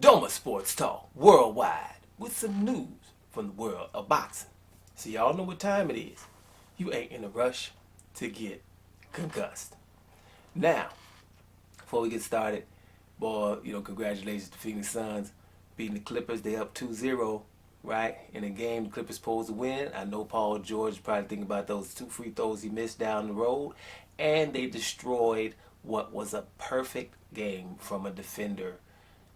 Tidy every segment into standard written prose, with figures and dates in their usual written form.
Doma Sports Talk worldwide with some news from the world of boxing. So y'all know what time it is. You ain't in a rush to get concussed. Now, before we get started, boy, congratulations to Phoenix Suns beating the Clippers. They up 2-0, right? In a game the Clippers supposed to win. I know Paul George probably thinking about those 2 free throws he missed down the road. And they destroyed what was a perfect game from a defender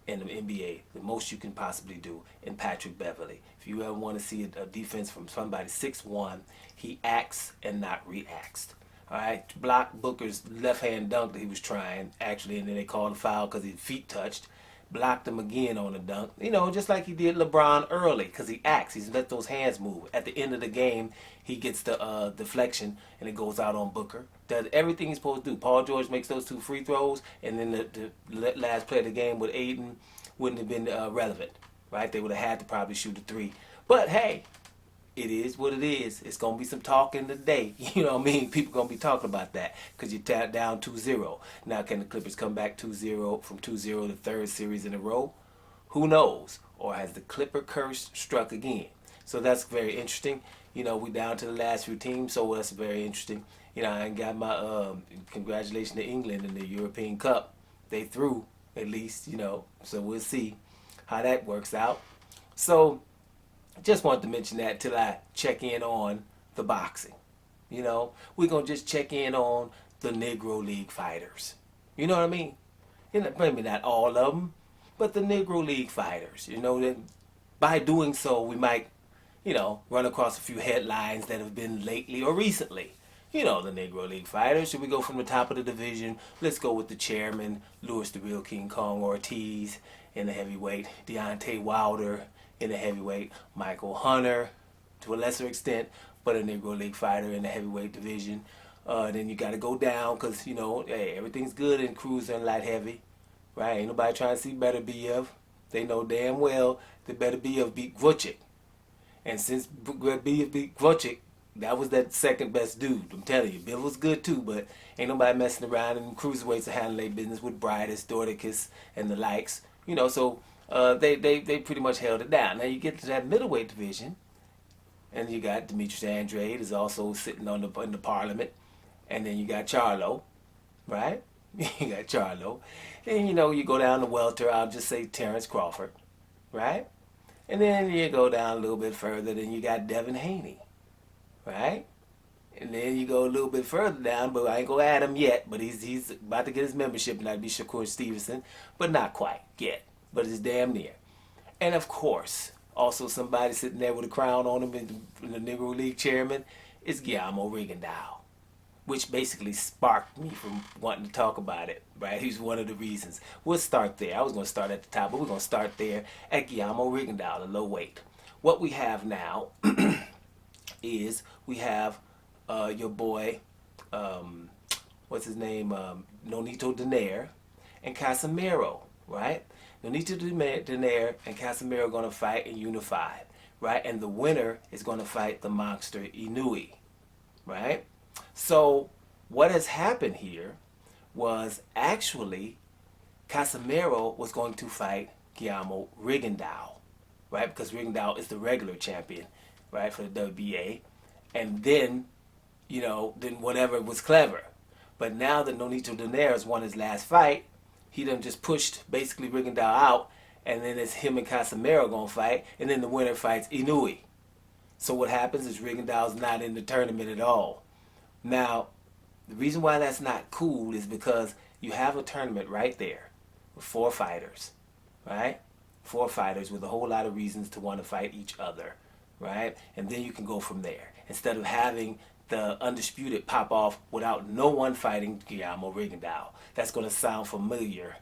in the NBA, the most you can possibly do, in Patrick Beverley. If you ever want to see a defense from somebody 6'1", he acts and not reacts. All right, blocked Booker's left-hand dunk that he was trying, actually, and then they called a foul because his feet touched. Blocked him again on the dunk, just like he did LeBron early, because he acts. He's let those hands move. At the end of the game, he gets the deflection, and it goes out on Booker. Does everything he's supposed to do. Paul George makes those 2 free throws, and then the last play of the game with Aiden wouldn't have been relevant, right? They would have had to probably shoot a 3. But, hey, it is what it is. It's going to be some talking today. You know what I mean? People going to be talking about that because you're down 2-0. Now, can the Clippers come back 2-0 from 2-0 the third series in a row? Who knows? Or has the Clipper curse struck again? So that's very interesting. We down to the last few teams, so that's very interesting. I ain't got my congratulations to England in the European Cup. They threw, at least, so we'll see how that works out. So just wanted to mention that till I check in on the boxing. We're going to just check in on the Negro League fighters. You know what I mean? Maybe not all of them, but the Negro League fighters. That by doing so, we might, run across a few headlines that have been lately or recently. The Negro League fighters. Should we go from the top of the division? Let's go with the chairman, Louis the Real King Kong Ortiz in the heavyweight, Deontay Wilder in the heavyweight, Michael Hunter to a lesser extent, but a Negro League fighter in the heavyweight division. Then you got to go down because, hey, everything's good in cruiser and light heavy, right? Ain't nobody trying to see Better BF. They know damn well that Better BF beat Vucic. And since BF beat Vucic, that was that second best dude. I'm telling you, Bill was good too, but ain't nobody messing around in cruiserweights to handle their business with Britus, Dorticus, and the likes. So they pretty much held it down. Now you get to that middleweight division, and you got Demetrius Andre is also sitting in the parliament, and then you got Charlo, right? You got Charlo. Then you go down to welter. I'll just say Terence Crawford, right? And then you go down a little bit further. Then you got Devin Haney, right? And then you go a little bit further down, but I ain't gonna add him yet. But he's about to get his membership, and that'd be Shakur Stevenson, but not quite yet. But it's damn near. And of course, also somebody sitting there with a crown on him in the Negro League chairman is Guillermo Reagan, which basically sparked me from wanting to talk about it, right? He's one of the reasons. We'll start there. I was going to start at the top, but we're going to start there at Guillermo Reagan, the low weight. What we have now is we have your boy, what's his name, Nonito Donaire and Casimero, right? Nonito Donaire and Casimero are going to fight and unify, right? And the winner is going to fight the monster Inoue, right? So what has happened here was actually Casimero was going to fight Guillermo Rigondeaux, right? Because Rigondeaux is the regular champion, right, for the WBA. And then, then whatever was clever. But now that Nonito Donaire has won his last fight, he done just pushed basically Rigondeaux out, and then it's him and Casimero gonna fight, and then the winner fights Inoue. So what happens is Rigondeaux's not in the tournament at all. Now, the reason why that's not cool is because you have a tournament right there with 4 fighters, right? 4 fighters with a whole lot of reasons to want to fight each other, right? And then you can go from there. Instead of having the undisputed pop off without no one fighting Guillermo Reagan. That's going to sound familiar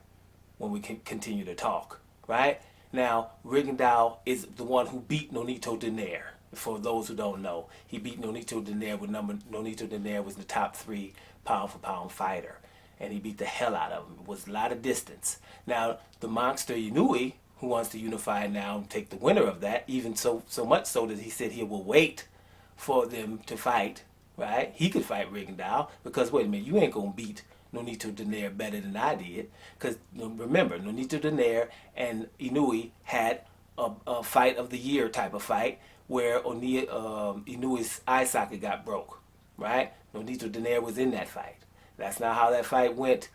when we can continue to talk, right? Now, Rigondeaux is the one who beat Nonito Donaire. For those who don't know, he beat Nonito Donaire with Nonito Donaire was the top 3 pound for pound fighter, and he beat the hell out of him. It was a lot of distance. Now, the monster Inoue, who wants to unify now and take the winner of that, even so much so that he said he will wait for them to fight, right? He could fight Rigondeaux because, wait a minute, you ain't going to beat Nonito Donaire better than I did. Because remember, Nonito Donaire and Inoue had a fight of the year type of fight where Inoue's eye socket got broke, right? Nonito Donaire was in that fight. That's not how that fight went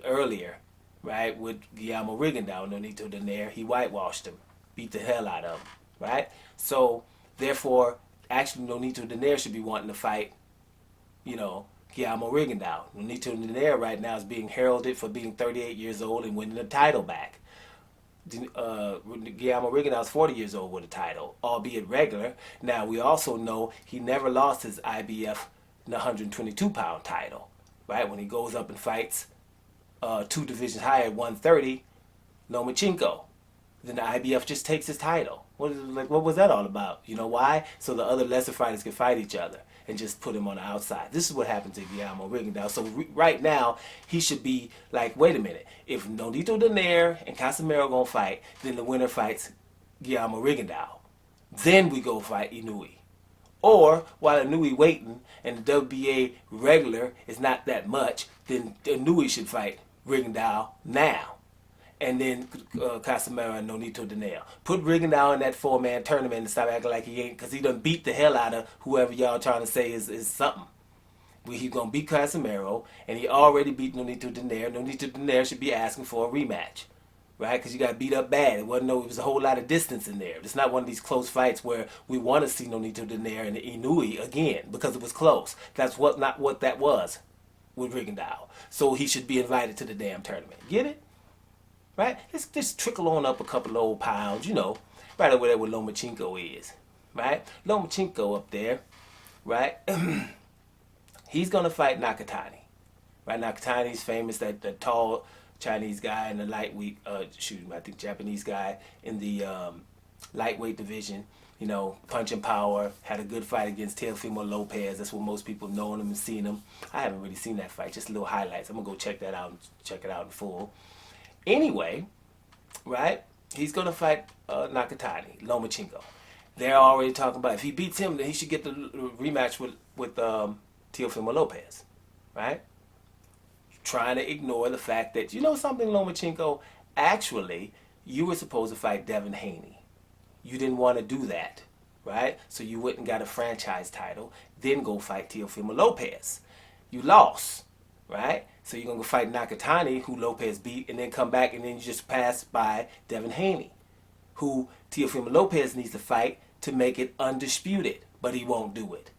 earlier, right? With Guillermo Reagan down, Nonito Donaire, he whitewashed him, beat the hell out of him, right? So therefore, actually, Nonito Donaire should be wanting to fight, Guillermo Reagan down. Nonito Donaire right now is being heralded for being 38 years old and winning the title back. Guillermo Reagan is 40 years old with a title, albeit regular. Now, we also know he never lost his IBF 122-pound title, right? When he goes up and fights 2 divisions higher at 130, Lomachenko. Then the IBF just takes his title. What was that all about? You know why? So the other lesser fighters can fight each other and just put him on the outside. This is what happened to Guillermo Reagan. So right now, he should be like, wait a minute. If Nonito Donaire and Casimero gonna fight, then the winner fights Guillermo Reagan. Then we go fight Inoue. Or while Inoue waiting and the WBA regular is not that much, then Inoue should fight Reagan now. And then Casimero and Nonito Donaire. Put Reagan in that 4-man tournament and stop acting like he ain't, because he done beat the hell out of whoever y'all trying to say is something. He's going to beat Casimero, and he already beat Nonito Donaire. Nonito Donaire should be asking for a rematch, right? Because you got beat up bad. It was a whole lot of distance in there. It's not one of these close fights where we want to see Nonito Donaire and Inoue again because it was close. That's not what that was with Rigondeaux. So he should be invited to the damn tournament. Get it? Right? Let's just trickle on up a couple of old pounds, right over there where Lomachenko is, right? Lomachenko up there, right? He's going to fight Nakatani, right? Nakatani's famous, that tall Chinese guy in the lightweight, I think Japanese guy in the lightweight division, punching power, had a good fight against Teofimo Lopez. That's what most people know him and seen him. I haven't really seen that fight, just little highlights. I'm going to go check that out and check it out in full. Anyway, right, he's going to fight Nakatani, Lomachenko. They're already talking about if he beats him, then he should get the rematch with Teofimo Lopez, right? Trying to ignore the fact that, something, Lomachenko, actually, you were supposed to fight Devin Haney. You didn't want to do that, right? So you went and got a franchise title, then go fight Teofimo Lopez. You lost, right? So you're going to go fight Nakatani, who Lopez beat, and then come back, and then you just pass by Devin Haney, who Teofimo Lopez needs to fight to make it undisputed, but he won't do it.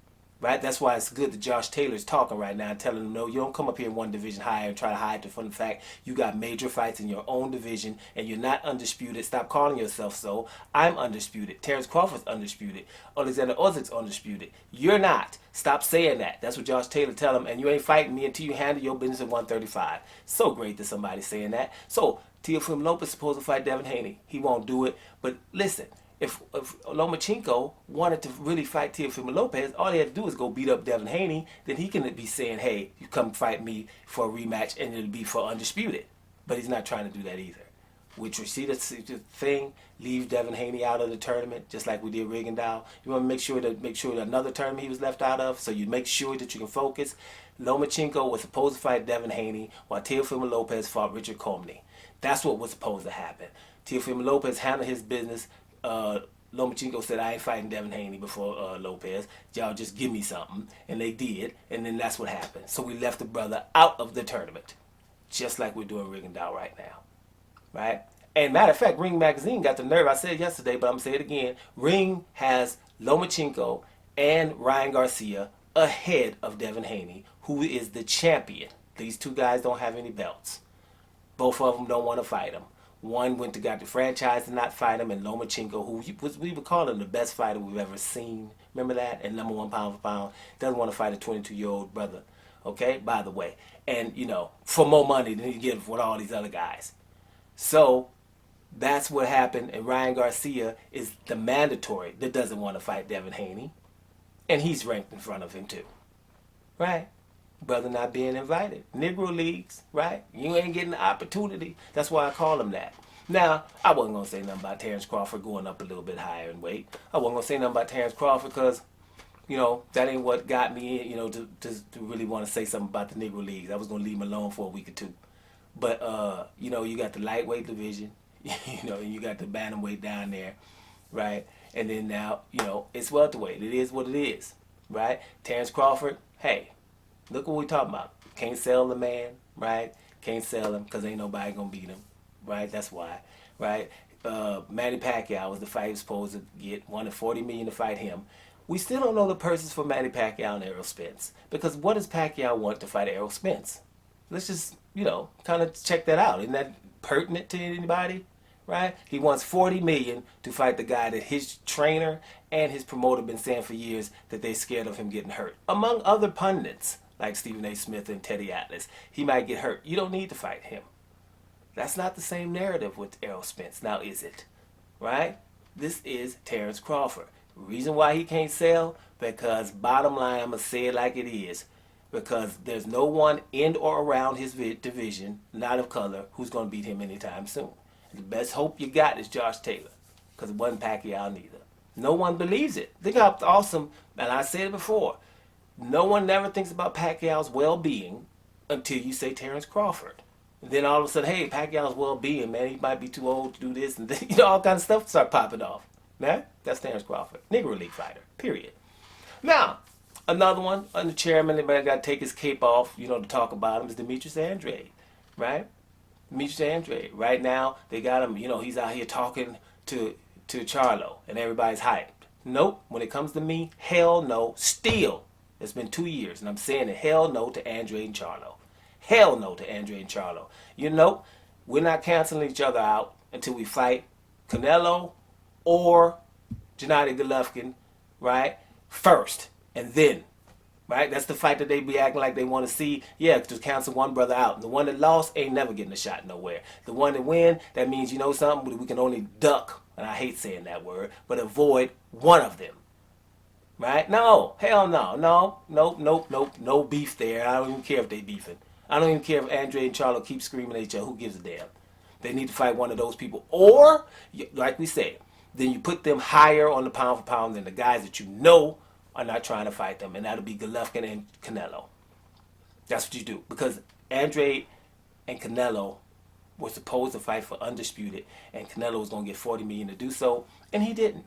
Right? That's why it's good that Josh Taylor's talking right now and telling him, no, you don't come up here one division higher and try to hide from the fact you got major fights in your own division and you're not undisputed. Stop calling yourself so. I'm undisputed. Terence Crawford's undisputed. Alexander Usyk's undisputed. You're not. Stop saying that. That's what Josh Taylor tell him, and you ain't fighting me until you handle your business at 135. So great that somebody's saying that. So Teofimo Lopez is supposed to fight Devin Haney. He won't do it. But listen, if Lomachenko wanted to really fight Teofimo Lopez, all he had to do is go beat up Devin Haney. Then he can be saying, hey, you come fight me for a rematch, and it'll be for undisputed. But he's not trying to do that either. Which we see the thing, leave Devin Haney out of the tournament, just like we did Rigondeaux. You want to make sure that another tournament he was left out of, so you make sure that you can focus. Lomachenko was supposed to fight Devin Haney, while Teofimo Lopez fought Richard Comey. That's what was supposed to happen. Teofimo Lopez handled his business. Lomachenko said, I ain't fighting Devin Haney before Lopez. Y'all just give me something. And they did. And then that's what happened. So we left the brother out of the tournament. Just like we're doing Rigondeaux right now. Right? And matter of fact, Ring Magazine got the nerve. I said it yesterday, but I'm going to say it again. Ring has Lomachenko and Ryan Garcia ahead of Devin Haney, who is the champion. These two guys don't have any belts. Both of them don't want to fight him. One went to got the franchise to not fight him, and Lomachenko, who we would call him the best fighter we've ever seen. Remember that? And number one pound for pound. Doesn't want to fight a 22-year-old brother. Okay? By the way. And, for more money than he gets with all these other guys. So, that's what happened. And Ryan Garcia is the mandatory that doesn't want to fight Devin Haney. And he's ranked in front of him, too. Right? Brother not being invited. Negro leagues, right? You ain't getting the opportunity. That's why I call him that. Now, I wasn't going to say nothing about Terence Crawford going up a little bit higher in weight. I wasn't going to say nothing about Terence Crawford because that ain't what got me in, to really want to say something about the Negro Leagues. I was going to leave them alone for a week or two. But, you got the lightweight division, and you got the bantamweight down there, right? And then now, it's welterweight. It is what it is, right? Terence Crawford, hey, look what we talking about. Can't sell the man, right? Can't sell him because ain't nobody going to beat him, right? That's why, right? Manny Pacquiao was the fight he was supposed to get, wanted $40 million to fight him. We still don't know the purses for Manny Pacquiao and Errol Spence. Because what does Pacquiao want to fight Errol Spence? Let's just, kind of check that out. Isn't that pertinent to anybody? Right? He wants $40 million to fight the guy that his trainer and his promoter been saying for years that they're scared of him getting hurt. Among other pundits, like Stephen A. Smith and Teddy Atlas, he might get hurt. You don't need to fight him. That's not the same narrative with Errol Spence. Now, is it? Right? This is Terence Crawford. Reason why he can't sell? Because bottom line, I'm going to say it like it is. Because there's no one in or around his division, not of color, who's going to beat him anytime soon. And the best hope you got is Josh Taylor. Because it wasn't Pacquiao neither. No one believes it. Think how awesome, and I said it before, no one never thinks about Pacquiao's well-being until you say Terence Crawford. And then all of a sudden, hey, Pacquiao's well-being, man, he might be too old to do this, and then, all kinds of stuff start popping off. Nah, that's Terence Crawford, Negro League fighter, period. Now, another one, the chairman, everybody got to take his cape off, to talk about him, is Demetrius Andre, right? Demetrius Andre. Right now, they got him, he's out here talking to Charlo, and everybody's hyped. Nope, when it comes to me, hell no, still. It's been 2 years, and I'm saying it, hell no to Andre and Charlo. Hell no to Andre and Charlo. We're not canceling each other out until we fight Canelo or Gennady Golovkin, right? First, and then, right? That's the fight that they be acting like they want to see. Yeah, to cancel one brother out. And the one that lost ain't never getting a shot nowhere. The one that win, that means, something, we can only duck, and I hate saying that word, but avoid one of them. Right? No, hell no, no beef there. I don't even care if they beefing. I don't even care if Andre and Charlo keep screaming at each other. Who gives a damn? They need to fight one of those people. Or, like we said, then you put them higher on the pound for pound than the guys that are not trying to fight them. And that'll be Golovkin and Canelo. That's what you do. Because Andre and Canelo were supposed to fight for undisputed. And Canelo was going to get $40 million to do so. And he didn't.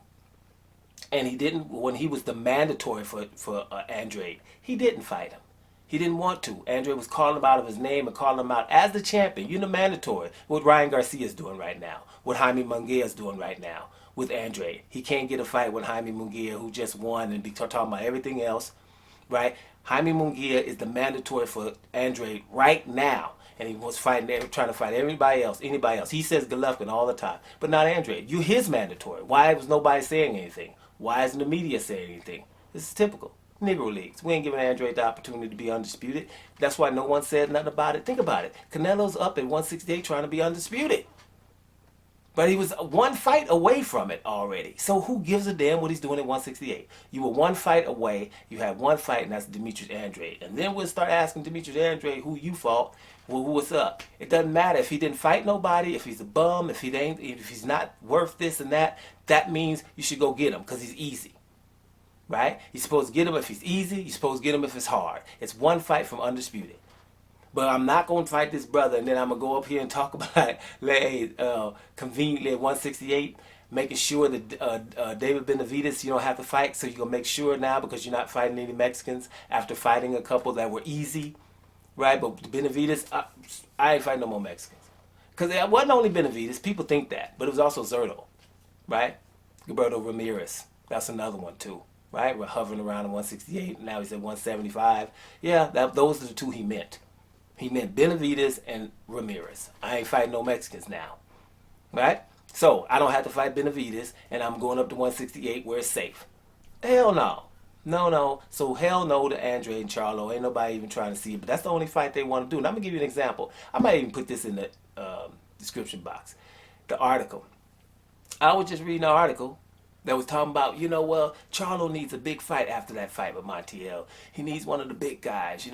And he didn't, when he was the mandatory for Andre, he didn't fight him. He didn't want to. Andre was calling him out of his name and calling him out as the champion. You're the mandatory. What Ryan Garcia's doing right now. What Jaime Munguia's doing right now with Andre. He can't get a fight with Jaime Munguia, who just won and be talking about everything else. Right? Jaime Munguia is the mandatory for Andre right now. And he was trying to fight anybody else. He says Golovkin all the time. But not Andre. You're his mandatory. Why was nobody saying anything? Why isn't the media saying anything? This is typical. Negro Leagues. We ain't giving Andre the opportunity to be undisputed. That's why no one said nothing about it. Think about it. Canelo's up at 168 trying to be undisputed. But he was one fight away from it already. So who gives a damn what he's doing at 168? You were one fight away. You had one fight, and that's Demetrius Andre. And then we'll start asking Demetrius Andre who you fought. Well, what's up? It doesn't matter if he didn't fight nobody, if he's a bum, if he's not worth this and that. That means you should go get him because he's easy. Right? You're supposed to get him if he's easy. You're supposed to get him if it's hard. It's one fight from undisputed. But I'm not going to fight this brother, and then I'm going to go up here and talk about conveniently at 168, making sure that David Benavidez, you don't have to fight, so you're going to make sure now because you're not fighting any Mexicans after fighting a couple that were easy. Right? But Benavidez, I ain't fighting no more Mexicans. Because it wasn't only Benavidez. People think that. But it was also Zerto. Right? Roberto Ramirez. That's another one, too. Right? We're hovering around at 168. Now he's at 175. Yeah, those are the two he meant. He meant Benavidez and Ramirez. I ain't fighting no Mexicans now. Right? So, I don't have to fight Benavidez, and I'm going up to 168 where it's safe. Hell no. No. So, hell no to Andre and Charlo. Ain't nobody even trying to see it. But that's the only fight they want to do. And I'm going to give you an example. I might even put this in the description box. The article. I was just reading an article that was talking about, Charlo needs a big fight after that fight with Micheal. He needs one of the big guys.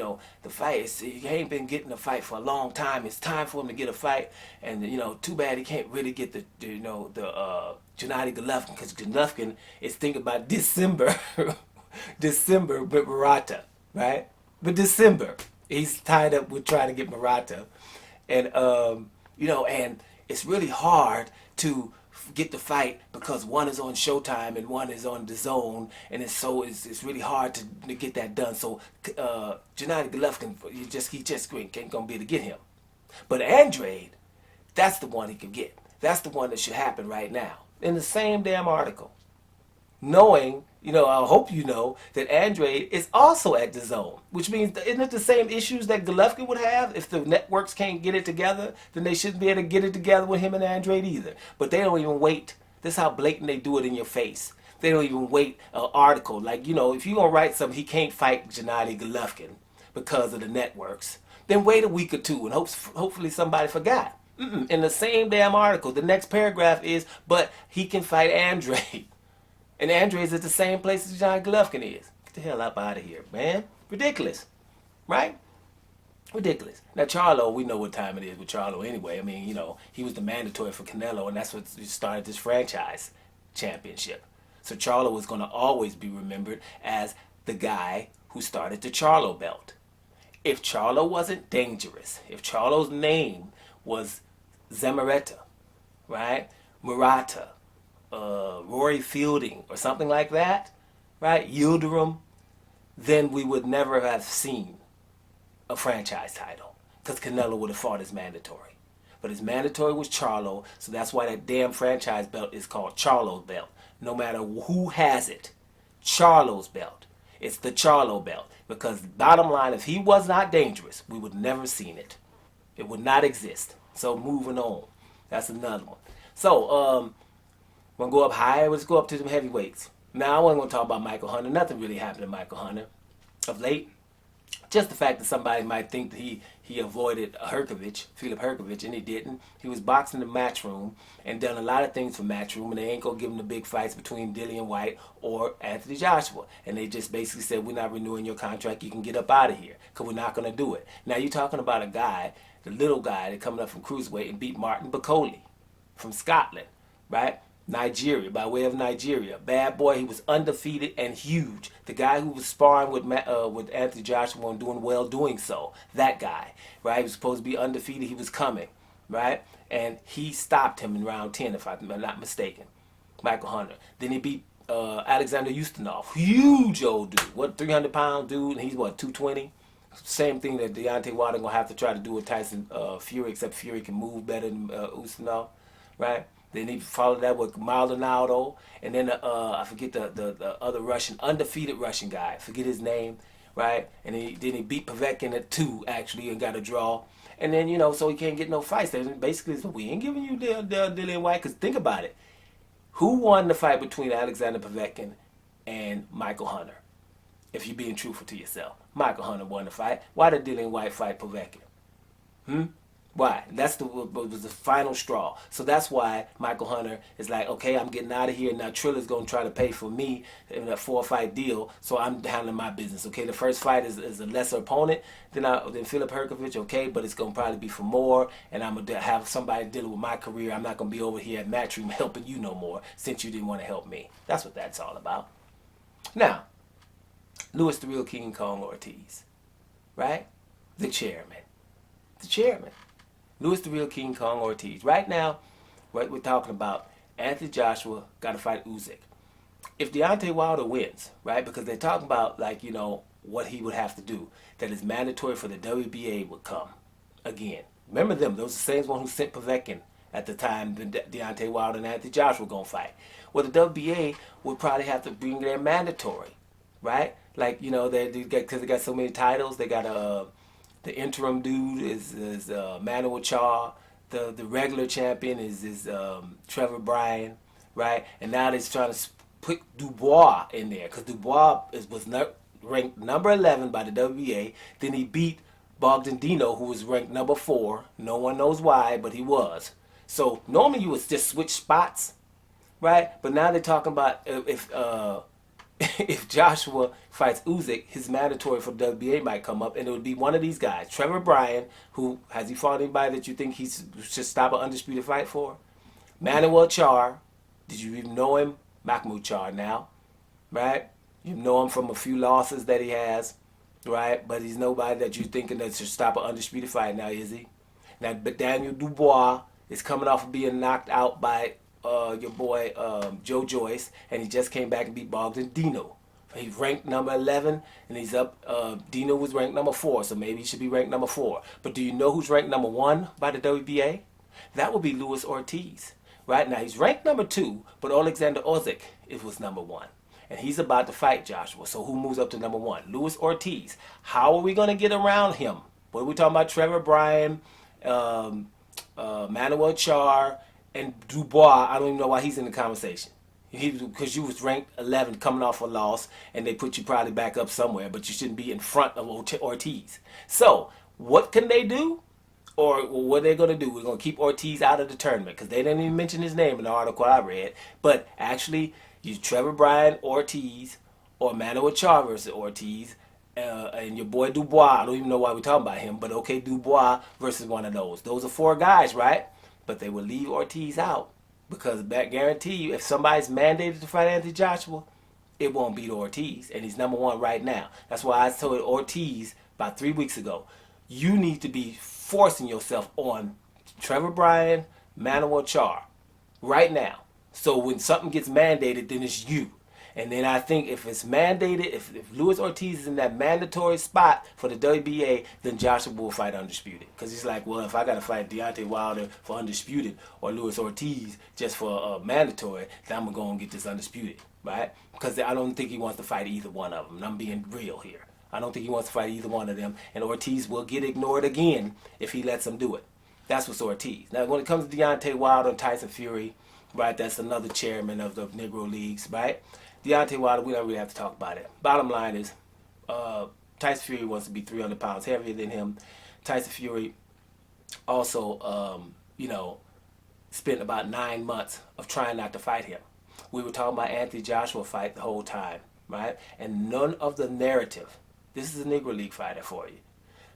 The fight, he ain't been getting a fight for a long time. It's time for him to get a fight. And, too bad he can't really get the Gennady Golovkin, because Golovkin is thinking about December December with Murata, right? But December, he's tied up with trying to get Murata. And, and it's really hard to get the fight because one is on Showtime and one is on the Zone, and it's really hard to get that done. So Gennady Golovkin, he just ain't gonna be able to get him. But Andrade, that's the one he can get. That's the one that should happen right now. In the same damn article. Knowing, I hope you know, that Andrade is also at the Zone. Which means, isn't it the same issues that Golovkin would have? If the networks can't get it together, then they shouldn't be able to get it together with him and Andrade either. But they don't even wait. This is how blatant they do it in your face. They don't even wait an article. Like, if you're going to write something, he can't fight Gennady Golovkin because of the networks, then wait a week or two and hopefully somebody forgot. In the same damn article, the next paragraph is, but he can fight Andrade. And Andrade's at the same place as Gennady Golovkin is. Get the hell up out of here, man. Ridiculous. Right? Ridiculous. Now, Charlo, we know what time it is with Charlo anyway. I mean, he was the mandatory for Canelo, and that's what started this franchise championship. So Charlo is going to always be remembered as the guy who started the Charlo belt. If Charlo wasn't dangerous, if Charlo's name was Zamareta, right? Murata, Rory Fielding, or something like that, right? Yildirim, then we would never have seen a franchise title because Canelo would have fought as mandatory. But his mandatory was Charlo, so that's why that damn franchise belt is called Charlo's belt. No matter who has it, Charlo's belt. It's the Charlo belt. Because bottom line, if he was not dangerous, we would never seen it. It would not exist. So moving on. That's another one. So, we're going to go up higher. Let's go up to some heavyweights. Now, I wasn't going to talk about Michael Hunter. Nothing really happened to Michael Hunter of late. Just the fact that somebody might think that he avoided Filip Hrgovic, and he didn't. He was boxing the Matchroom and done a lot of things for Matchroom, and they ain't going to give him the big fights between Dillian Whyte or Anthony Joshua. And they just basically said, we're not renewing your contract. You can get up out of here because we're not going to do it. Now, you're talking about a guy, the little guy that coming up from Cruiserweight and beat Martin Bakole from Scotland, right? Nigeria, by way of Nigeria. Bad boy, he was undefeated and huge. The guy who was sparring with Anthony Joshua and doing well doing so. That guy, right? He was supposed to be undefeated. He was coming, right? And he stopped him in round 10, if I'm not mistaken. Michael Hunter. Then he beat Alexander Ustinov. Huge old dude. 300-pound dude, and he's 220? Same thing that Deontay Wilder going to have to try to do with Tyson Fury, except Fury can move better than Ustinov, right? Then he followed that with Maldonado, and then I forget the other Russian, undefeated Russian guy. Forget his name, right? And then he beat Povetkin at 2 actually and got a draw. And then so he can't get no fights. Basically, we ain't giving you Dillian Whyte. Because think about it, who won the fight between Alexander Povetkin and Michael Hunter? If you're being truthful to yourself, Michael Hunter won the fight. Why did Dillian Whyte fight Povetkin? Why? Was the final straw. So that's why Michael Hunter is like, okay, I'm getting out of here. Now Trilla's going to try to pay for me in a 4-fight deal, so I'm handling my business. Okay, the first fight is a lesser opponent than Filip Hrgovic, okay, but it's going to probably be for more, and I'm going to have somebody dealing with my career. I'm not going to be over here at Matchroom helping you no more since you didn't want to help me. That's what that's all about. Now, Louis the Real King Kong Ortiz, right? The chairman. Louis the Real King Kong Ortiz. Right now, what we're talking about, Anthony Joshua got to fight Usyk. If Deontay Wilder wins, right, because they're talking about, what he would have to do, that is mandatory for the WBA would come again. Remember them, those are the same one who sent Povetkin at the time Deontay Wilder and Anthony Joshua were going to fight. Well, the WBA would probably have to bring their mandatory, right? Because they got so many titles, they got the interim dude is Manuel Char. The regular champion is Trevor Bryan, right? And now they're trying to put Dubois in there because Dubois was ranked number 11 by the WBA. Then he beat Bogdan Dino, who was ranked number 4. No one knows why, but he was. So normally you would just switch spots, right? But now they're talking about if Joshua fights Usyk, his mandatory for the WBA might come up, and it would be one of these guys. Trevor Bryan, who, has he fought anybody that you think he should stop an undisputed fight for? Manuel Char, did you even know him? Mahmoud Char now, right? You know him from a few losses that he has, right? But he's nobody that you're thinking that should stop an undisputed fight now, is he? Now, but Daniel Dubois is coming off of being knocked out by your boy Joe Joyce, and he just came back and beat Bogdan Dino. He's ranked number 11, and he's up. Dino was ranked number 4, so maybe he should be ranked number 4. But do you know who's ranked number 1 by the WBA? That would be Luis Ortiz. Right now, he's ranked number 2, but Alexander Usyk was number 1. And he's about to fight Joshua. So who moves up to number 1? Luis Ortiz. How are we going to get around him? What are we talking about? Trevor Bryan, Manuel Char, and Dubois. I don't even know why he's in the conversation. Because you was ranked 11 coming off a loss, and they put you probably back up somewhere, but you shouldn't be in front of Ortiz. So what can they do? Or what are they going to do? We're going to keep Ortiz out of the tournament because they didn't even mention his name in the article I read. But actually, use Trevor Bryan, Ortiz, or Manuel Char versus Ortiz, and your boy Dubois. I don't even know why we're talking about him, but okay, Dubois versus one of those. Those are 4 guys, right? But they will leave Ortiz out because that guarantee you, if somebody's mandated to fight Anthony Joshua, it won't beat Ortiz, and he's number 1 right now. That's why I told Ortiz about 3 weeks ago, you need to be forcing yourself on Trevor Bryan, Manuel Char right now. So when something gets mandated, then it's you. And then I think if it's mandated, if Luis Ortiz is in that mandatory spot for the WBA, then Joshua will fight undisputed. Because he's like, well, if I got to fight Deontay Wilder for undisputed or Luis Ortiz just for mandatory, then I'm going to go and get this undisputed, right? Because I don't think he wants to fight either one of them. And I'm being real here. I don't think he wants to fight either one of them. And Ortiz will get ignored again if he lets him do it. That's what's Ortiz. Now, when it comes to Deontay Wilder and Tyson Fury, right, that's another chairman of the Negro Leagues, right? Deontay Wilder, we don't really have to talk about it. Bottom line is, Tyson Fury wants to be 300 pounds heavier than him. Tyson Fury also, spent about 9 months of trying not to fight him. We were talking about Anthony Joshua fight the whole time, right? And none of the narrative, this is a Negro League fighter for you.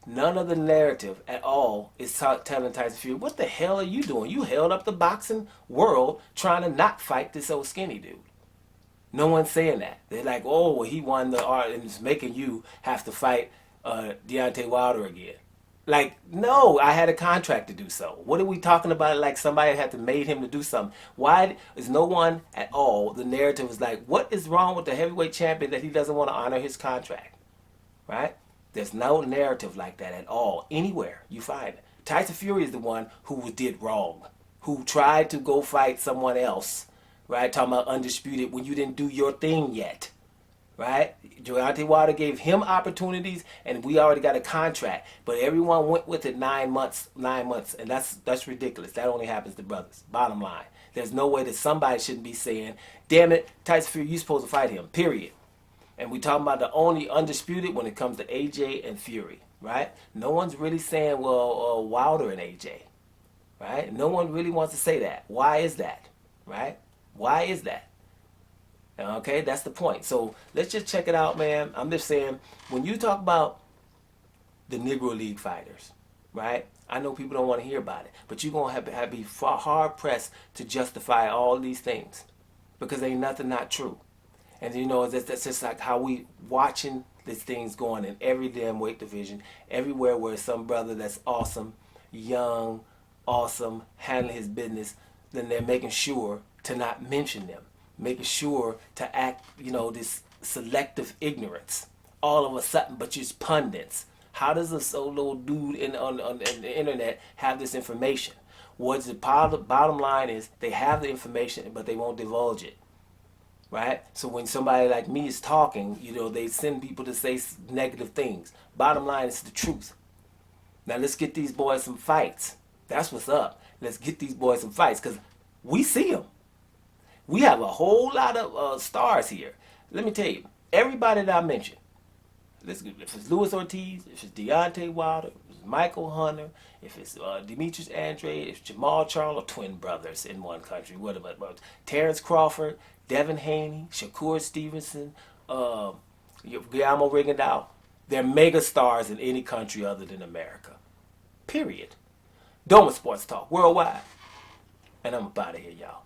None of the narrative at all is telling Tyson Fury, what the hell are you doing? You held up the boxing world trying to not fight this old skinny dude. No one's saying that. They're like, oh, well, he won the art and it's making you have to fight Deontay Wilder again. Like, no, I had a contract to do so. What are we talking about? Like somebody had to made him to do something. Why is no one at all? The narrative is like, what is wrong with the heavyweight champion that he doesn't want to honor his contract? Right? There's no narrative like that at all. Anywhere you find it. Tyson Fury is the one who did wrong. Who tried to go fight someone else. Right? Talking about undisputed when you didn't do your thing yet. Right? Deontay Wilder gave him opportunities and we already got a contract. But everyone went with it 9 months. And that's ridiculous. That only happens to brothers. Bottom line. There's no way that somebody shouldn't be saying, damn it, Tyson Fury, you're supposed to fight him. Period. And we talking about the only undisputed when it comes to AJ and Fury. Right? No one's really saying, well, Wilder and AJ. Right? No one really wants to say that. Why is that? Right? Why is that? Okay, that's the point. So let's just check it out, man. I'm just saying, when you talk about the Negro League fighters, right? I know people don't want to hear about it, but you're going to have to be far hard pressed to justify all these things because ain't nothing not true. And you know, that's just like how we watching these things going in every damn weight division, everywhere where some brother that's awesome, young, awesome, handling his business, then they're making sure to not mention them, making sure to act, this selective ignorance all of a sudden, but just pundits. How does a solo dude on the internet have this information? What's the bottom line is they have the information, but they won't divulge it, right? So when somebody like me is talking, they send people to say negative things. Bottom line is the truth. Now let's get these boys some fights. That's what's up. Let's get these boys some fights because we see them. We have a whole lot of stars here. Let me tell you, everybody that I mentioned, if it's Luis Ortiz, if it's Deontay Wilder, if it's Michael Hunter, if it's Demetrius Andre, if it's Jermall Charlo, twin brothers in one country, what about Terence Crawford, Devin Haney, Shakur Stevenson, Guillermo Reagan, they're mega stars in any country other than America. Period. Doma Sports Talk, worldwide. And I'm up out of here, y'all.